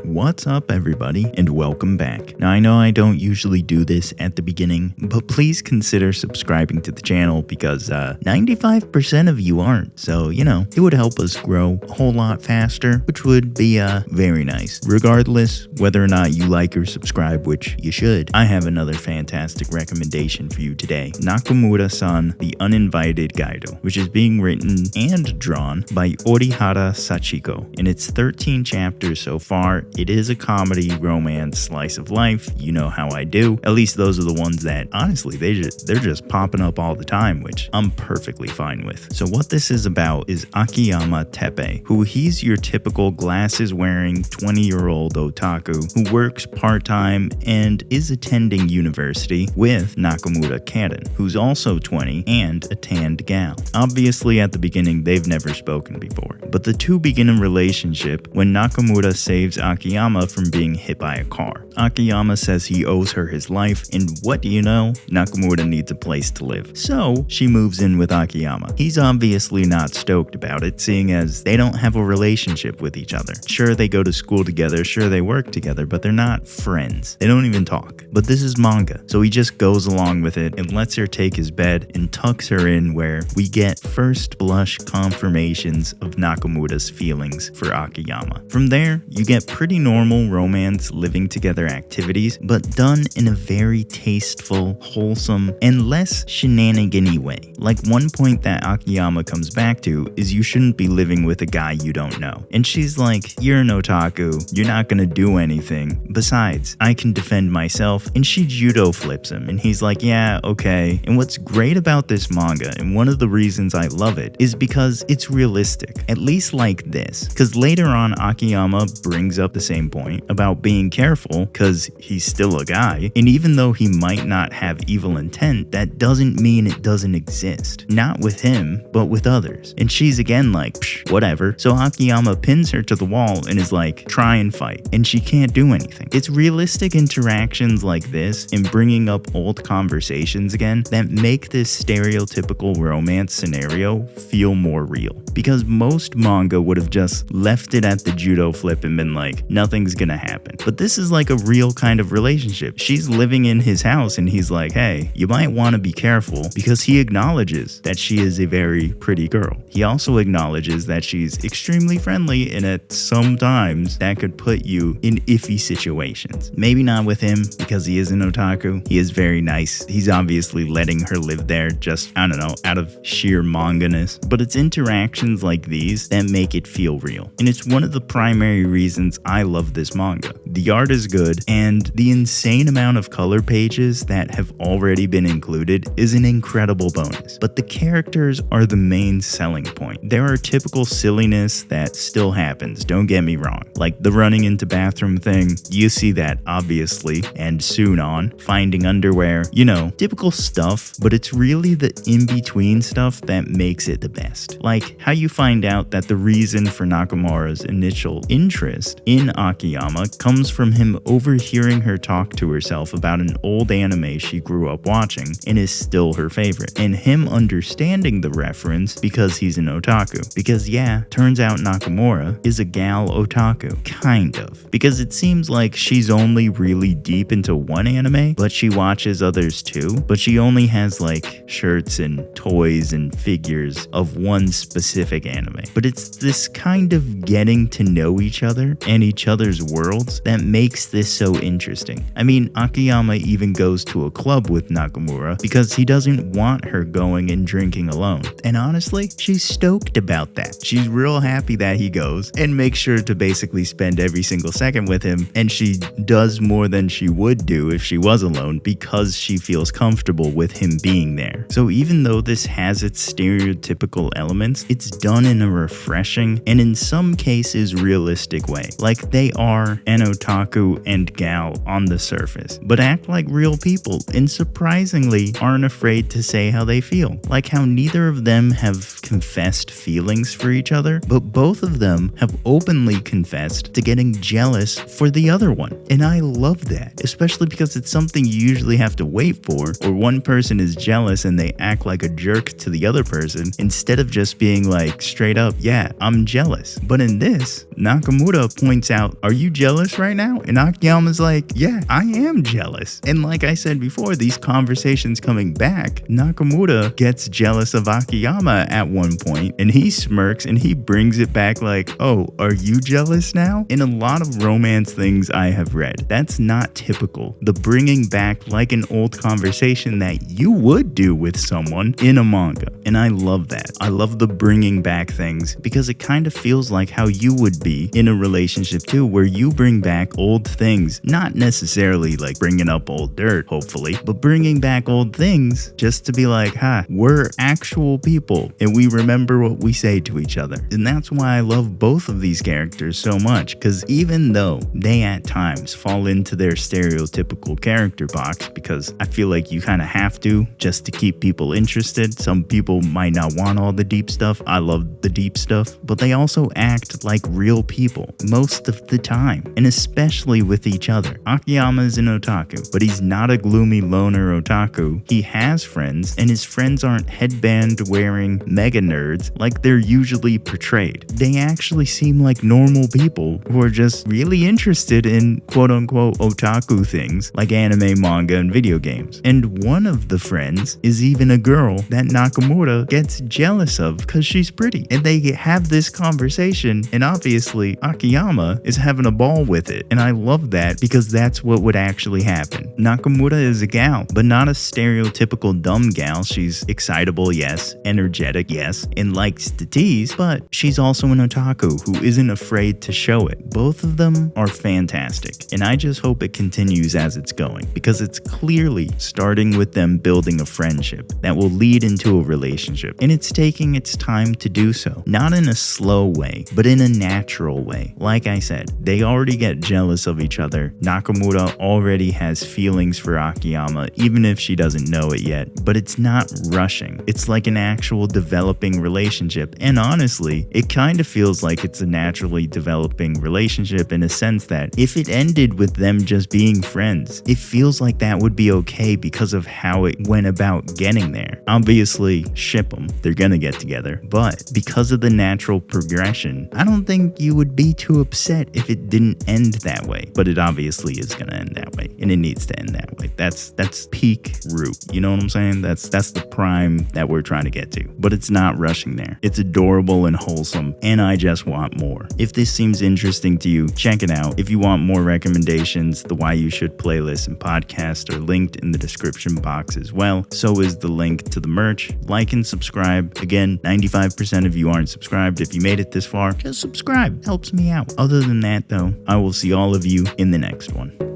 What's up, everybody, and welcome back. Now, I know I don't usually do this at the beginning, but please consider subscribing to the channel because 95% of you aren't. So, it would help us grow a whole lot faster, which would be very nice. Regardless, whether or not you like or subscribe, which you should, I have another fantastic recommendation for you today. Nakamura-san, The Uninvited Gyaru, which is being written and drawn by Orihara Sachiko. In its 13 chapters so far, it is a comedy, romance, slice of life. You know how I do. At least those are the ones that, honestly, they're just popping up all the time, which I'm perfectly fine with. So what this is about is Akiyama Teppei, who he's your typical glasses-wearing 20-year-old otaku who works part-time and is attending university with Nakamura Karen, who's also 20 and a tanned gal. Obviously, at the beginning, they've never spoken before, but the two begin a relationship when Nakamura saves Akiyama from being hit by a car. Akiyama says he owes her his life, and what do you know? Nakamura needs a place to live. So she moves in with Akiyama. He's obviously not stoked about it, seeing as they don't have a relationship with each other. Sure, they go to school together, sure, they work together, but they're not friends. They don't even talk. But this is manga, so he just goes along with it and lets her take his bed and tucks her in, where we get first blush confirmations of Nakamura's feelings for Akiyama. From there, you get pretty normal romance living together activities, but done in a very tasteful, wholesome, and less shenanigan-y way. Like, one point that Akiyama comes back to is you shouldn't be living with a guy you don't know. And she's like, you're an otaku, you're not gonna do anything. Besides, I can defend myself, and she judo flips him, and he's like, yeah, okay. And what's great about this manga, and one of the reasons I love it, is because it's realistic, at least like this. Because later on, Akiyama brings up the same point about being careful because he's still a guy, and even though he might not have evil intent, that doesn't mean it doesn't exist. Not with him, but with others. And she's again like, psh, whatever. So Akiyama pins her to the wall and is like, try and fight, and she can't do anything. It's realistic interactions like this and bringing up old conversations again that make this stereotypical romance scenario feel more real. Because most manga would have just left it at the judo flip and been like, nothing's gonna happen. But this is like a real kind of relationship. She's living in his house and he's like, hey, you might want to be careful, because he acknowledges that she is a very pretty girl. He also acknowledges that she's extremely friendly, and at some times that could put you in iffy situations. Maybe not with him because he is an otaku. He is very nice. He's obviously letting her live there just, I don't know, out of sheer manga-ness. But it's interactions like these that make it feel real. And it's one of the primary reasons I love this manga. The art is good, and the insane amount of color pages that have already been included is an incredible bonus. But the characters are the main selling point. There are typical silliness that still happens, don't get me wrong. Like the running into bathroom thing, you see that obviously, and soon on, finding underwear, typical stuff, but it's really the in-between stuff that makes it the best. Like how you find out that the reason for Nakamura's initial interest in Akiyama comes from him overhearing her talk to herself about an old anime she grew up watching and is still her favorite, and him understanding the reference because he's an otaku. Because yeah, turns out Nakamura is a gal otaku, kind of. Because it seems like she's only really deep into one anime, but she watches others too, but she only has like shirts and toys and figures of one specific anime. But it's this kind of getting to know each other and each other's worlds that makes this so interesting. I mean, Akiyama even goes to a club with Nakamura because he doesn't want her going and drinking alone. And honestly, she's stoked about that. She's real happy that he goes and makes sure to basically spend every single second with him, and she does more than she would do if she was alone because she feels comfortable with him being there. So even though this has its stereotypical elements, it's done in a refreshing and in some cases realistic way. Like they are an otaku and gal on the surface, but act like real people and surprisingly aren't afraid to say how they feel. Like how neither of them have confessed feelings for each other, but both of them have openly confessed to getting jealous for the other one. And I love that, especially because it's something you usually have to wait for, or one person is jealous and they act like a jerk to the other person instead of just being like straight up, yeah, I'm jealous. But in this, Nakamura points out, are you jealous right now? And Akiyama's like, yeah, I am jealous. And like I said before, these conversations coming back, Nakamura gets jealous of Akiyama at one point and he smirks and he brings it back like, oh, are you jealous now? In a lot of romance things I have read, that's not typical. The bringing back like an old conversation that you would do with someone in a manga. And I love that. I love the bringing back things because it kind of feels like how you would be in a relationship too, where you bring back old things, not necessarily like bringing up old dirt, hopefully, but bringing back old things just to be like, we're actual people and we remember what we say to each other. And that's why I love both of these characters so much, because even though they at times fall into their stereotypical character box, because I feel like you kind of have to just to keep people interested. Some people might not want all the deep stuff. I love the deep stuff, but they also act like real people most of the time, and especially with each other. Akiyama is an otaku, but he's not a gloomy loner otaku. He has friends, and his friends aren't headband wearing mega nerds like they're usually portrayed. They actually seem like normal people who are just really interested in quote unquote otaku things like anime, manga, and video games. And one of the friends is even a girl that Nakamura gets jealous of because she's pretty. And they have this conversation, and obviously Akiyama is having a ball with it. And I love that because that's what would actually happen. Nakamura is a gal, but not a stereotypical dumb gal. She's excitable, yes, energetic, yes, and likes to tease, but she's also an otaku who isn't afraid to show it. Both of them are fantastic, and I just hope it continues as it's going, because it's clearly starting with them building a friendship that will lead into a relationship, and it's taking its time to do so. Not in a slow way, but in a natural way. Like I said, they already get jealous of each other. Nakamura already has feelings for Akiyama, even if she doesn't know it yet, but it's not rushing. It's like an actual developing relationship, and honestly, it kind of feels like it's a naturally developing relationship in a sense that if it ended with them just being friends, it feels like that would be okay because of how it went about getting there. Obviously, ship them, they're gonna get together, but because of the natural progression, I don't think you would be too upset if it didn't end that way, but it obviously is gonna end that way, and it needs to end that way. That's peak root, you know what I'm saying? That's the prime that we're trying to get to, but it's not rushing there. It's adorable and wholesome, and I just want more. If this seems interesting to you, check it out. If you want more recommendations, the Why You Should playlist and podcast are linked in the description box as well. So is the link to the merch. Like and subscribe. Again, 95% of you aren't subscribed. If you made it this far, just subscribe. Helps me out. Other than that though, I will see all of you in the next one.